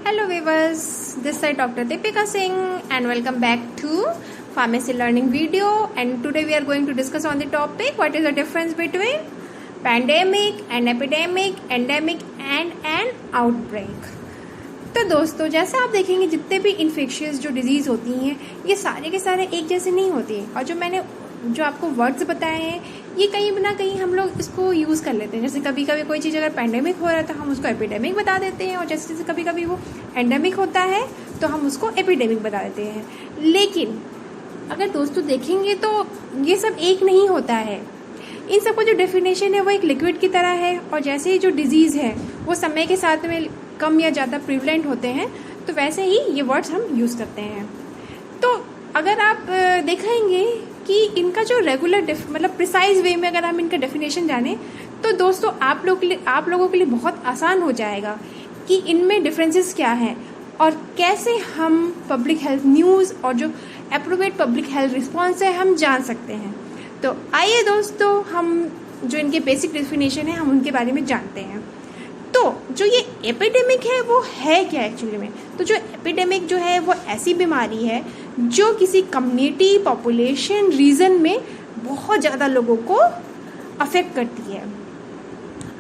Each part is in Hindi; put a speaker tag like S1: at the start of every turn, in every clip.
S1: Hello viewers, this side Dr. Deepika Singh and welcome back to Pharmacy Learning video, and today we are going to discuss on the topic what is the difference between pandemic and epidemic, endemic and an outbreak। तो दोस्तों, जैसे आप देखेंगे जितने भी इन्फेक्शियस जो डिजीज़ होती हैं ये सारे के सारे एक जैसे नहीं होती हैं, और जो मैंने जो आपको वर्ड्स बताए हैं ये कहीं ना कहीं हम लोग इसको यूज़ कर लेते हैं। जैसे कभी कभी कोई चीज़ अगर पैंडेमिक हो रहा है तो हम उसको एपिडेमिक बता देते हैं, और जैसे जैसे कभी कभी वो एंडेमिक होता है तो हम उसको एपिडेमिक बता देते हैं। लेकिन अगर दोस्तों देखेंगे तो ये सब एक नहीं होता है। इन सबको जो डेफिनेशन है वो एक लिक्विड की तरह है, और जैसे ही जो डिजीज़ है वो समय के साथ में कम या ज़्यादा प्रिवलेंट होते हैं तो वैसे ही ये वर्ड्स हम यूज़ करते हैं। तो अगर आप देखेंगे कि इनका जो रेगुलर मतलब प्रिसाइज वे में अगर हम इनका डेफिनेशन जाने तो दोस्तों आप लोगों के लिए बहुत आसान हो जाएगा कि इनमें डिफरेंसेस क्या हैं और कैसे हम पब्लिक हेल्थ न्यूज़ और जो एप्रोप्रिएट पब्लिक हेल्थ रिस्पॉन्स है हम जान सकते हैं। तो आइए दोस्तों, हम जो इनके बेसिक डेफिनेशन है हम उनके बारे में जानते हैं। तो जो ये एपिडेमिक है वो है क्या एक्चुअली में? तो जो एपिडेमिक जो है वो ऐसी बीमारी है जो किसी कम्युनिटी, पॉपुलेशन, रीजन में बहुत ज़्यादा लोगों को अफेक्ट करती है।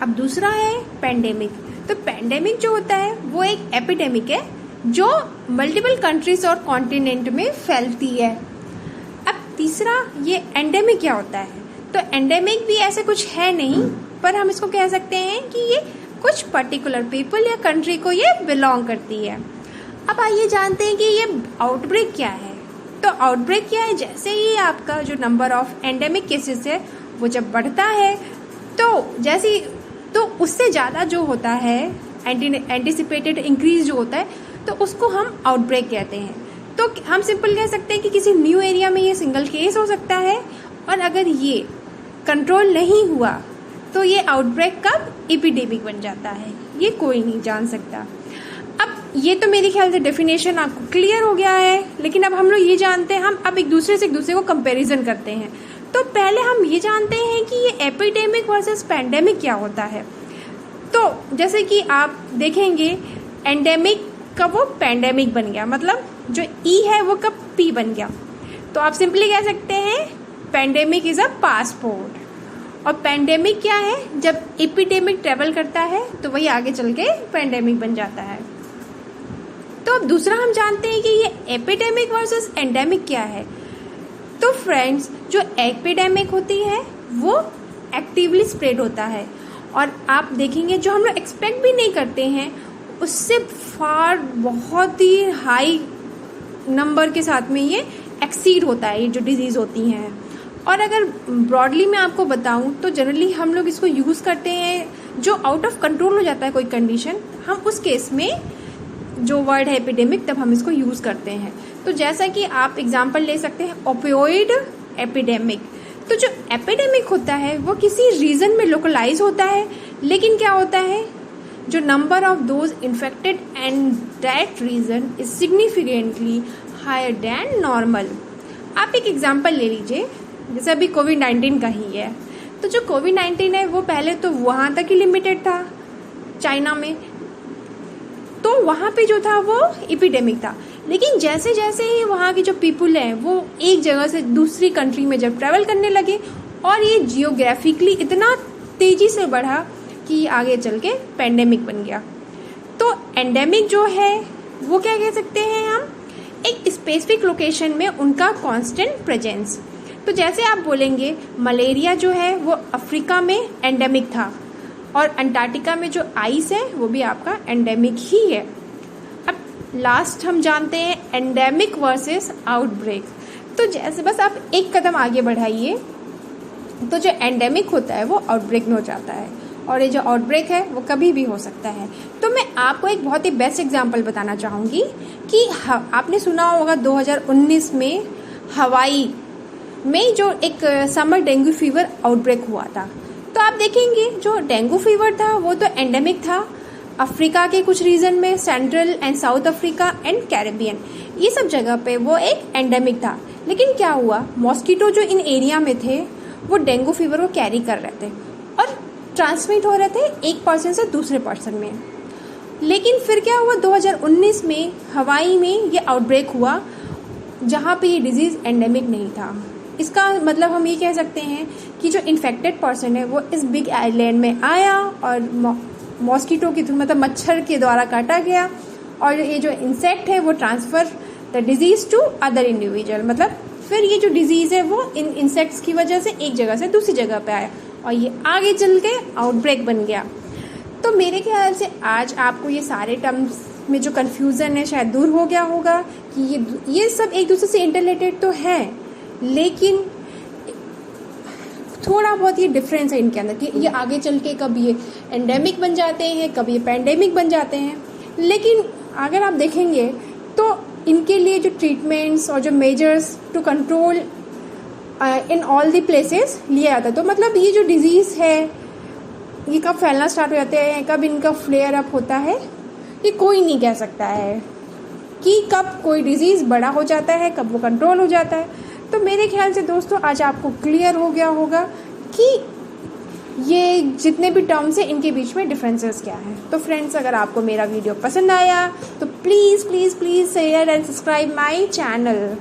S1: अब दूसरा है पेंडेमिक। तो पेंडेमिक जो होता है वो एक एपिडेमिक है जो मल्टीपल कंट्रीज और कॉन्टिनेंट में फैलती है। अब तीसरा ये एंडेमिक क्या होता है? तो एंडेमिक भी ऐसे कुछ है नहीं, पर हम इसको कह सकते हैं कि ये कुछ पर्टिकुलर पीपल या कंट्री को ये बिलोंग करती है। अब आइए जानते हैं कि ये आउटब्रेक क्या है। तो आउटब्रेक क्या है? जैसे ही आपका जो नंबर ऑफ एंडेमिक केसेस है वो जब बढ़ता है तो उससे ज़्यादा जो होता है एंटिसिपेटेड इंक्रीज जो होता है तो उसको हम आउटब्रेक कहते हैं। तो हम सिंपल कह सकते हैं कि किसी न्यू एरिया में ये सिंगल केस हो सकता है, और अगर ये कंट्रोल नहीं हुआ तो ये आउटब्रेक कब एपिडेमिक बन जाता है ये कोई नहीं जान सकता। अब ये तो मेरे ख्याल से डेफिनेशन आपको क्लियर हो गया है, लेकिन अब हम लोग ये जानते हैं, हम अब एक दूसरे को कंपैरिजन करते हैं। तो पहले हम ये जानते हैं कि ये एपिडेमिक वर्सेस पैंडेमिक क्या होता है। तो जैसे कि आप देखेंगे एंडेमिक का वो पैंडेमिक बन गया, मतलब जो ई है वो कब पी बन गया। तो आप सिंपली कह सकते हैं पैंडेमिक इज अ पासपोर्ट, और पैंडेमिक क्या है? जब एपिडेमिक ट्रेवल करता है तो वही आगे चल के पैंडेमिक बन जाता है। तो अब दूसरा हम जानते हैं कि ये एपिडेमिक वर्सेस एंडेमिक क्या है। तो फ्रेंड्स, जो एपिडेमिक होती है वो एक्टिवली स्प्रेड होता है, और आप देखेंगे जो हम लोग एक्सपेक्ट भी नहीं करते हैं उससे फार बहुत ही हाई नंबर के साथ में ये एक्सीड होता है, ये जो डिजीज़ होती हैं। और अगर ब्रॉडली मैं आपको बताऊं तो जनरली हम लोग इसको यूज़ करते हैं जो आउट ऑफ कंट्रोल हो जाता है कोई कंडीशन, हम उस केस में जो वर्ड है एपिडेमिक तब हम इसको यूज़ करते हैं। तो जैसा कि आप एग्जांपल ले सकते हैं ओपियोइड एपिडेमिक। तो जो एपिडेमिक होता है वो किसी रीजन में लोकलाइज होता है, लेकिन क्या होता है, जो number of those infected and that region is significantly higher than normal. आप एक एग्जांपल ले लीजिए, जैसे अभी कोविड-19 का ही है। तो जो कोविड-19 है वो पहले तो वहाँ तक ही लिमिटेड था, चाइना में, तो वहाँ पे जो था वो एपिडेमिक था। लेकिन जैसे जैसे ही वहाँ की जो पीपल हैं वो एक जगह से दूसरी कंट्री में जब ट्रैवल करने लगे और ये जियोग्राफिकली इतना तेजी से बढ़ा कि आगे चल के पेंडेमिक बन गया। तो एंडेमिक जो है वो क्या कह सकते हैं हम, एक स्पेसिफिक लोकेशन में उनका कांस्टेंट प्रेजेंस। तो जैसे आप बोलेंगे मलेरिया जो है वो अफ्रीका में एंडेमिक था, और अंटार्कटिका में जो आइस है वो भी आपका एंडेमिक ही है। अब लास्ट हम जानते हैं एंडेमिक वर्सेस आउटब्रेक। तो जैसे बस आप एक कदम आगे बढ़ाइए तो जो एंडेमिक होता है वो आउटब्रेक में हो जाता है, और ये जो आउटब्रेक है वो कभी भी हो सकता है। तो मैं आपको एक बहुत ही बेस्ट एग्जांपल बताना चाहूँगी कि आपने सुना होगा 2019 में हवाई में जो एक समर डेंगू फीवर आउटब्रेक हुआ था। तो आप देखेंगे जो डेंगू फीवर था वो तो एंडेमिक था अफ्रीका के कुछ रीजन में, central and south Africa and Caribbean, ये सब जगह पे वो एक एंडेमिक था। लेकिन क्या हुआ, मॉस्किटो जो इन एरिया में थे वो डेंगू फीवर को कैरी कर रहे थे और ट्रांसमिट हो रहे थे एक पर्सन से दूसरे पर्सन में। लेकिन फिर क्या हुआ, 2019 में हवाई में ये आउटब्रेक हुआ, जहाँ पे ये डिजीज़ एंडेमिक नहीं था। इसका मतलब हम ये कह सकते हैं कि जो इन्फेक्टेड पर्सन है वो इस बिग आइलैंड में आया और मॉस्किटो के थ्रू, मतलब मच्छर के द्वारा काटा गया, और ये जो इंसेक्ट है वो transfer the disease to other individual, मतलब फिर ये जो डिजीज़ है वो इन इंसेक्ट्स की वजह से एक जगह से दूसरी जगह पे आया और ये आगे चल के आउटब्रेक बन गया। तो मेरे ख्याल से आज आपको ये सारे टर्म्स में जो कन्फ्यूज़न है शायद दूर हो गया होगा कि ये सब एक दूसरे से इंटरलेटेड तो हैं, लेकिन थोड़ा बहुत ये डिफरेंस है इनके अंदर कि ये आगे चल के कब ये एंडेमिक बन जाते हैं, कब ये पैंडेमिक बन जाते हैं। लेकिन अगर आप देखेंगे तो इनके लिए जो ट्रीटमेंट्स और जो measures to control in all the places लिया जाता है। तो मतलब ये जो डिजीज़ है ये कब फैलना स्टार्ट हो जाते हैं, कब इनका फ्लेयर अप होता है, ये कोई नहीं कह सकता है कि कब कोई डिजीज़ बड़ा हो जाता है, कब वो कंट्रोल हो जाता है। तो मेरे ख्याल से दोस्तों आज आपको क्लियर हो गया होगा कि ये जितने भी टर्म्स हैं इनके बीच में डिफरेंसेस क्या हैं। तो फ्रेंड्स, अगर आपको मेरा वीडियो पसंद आया तो please please please share and subscribe my channel.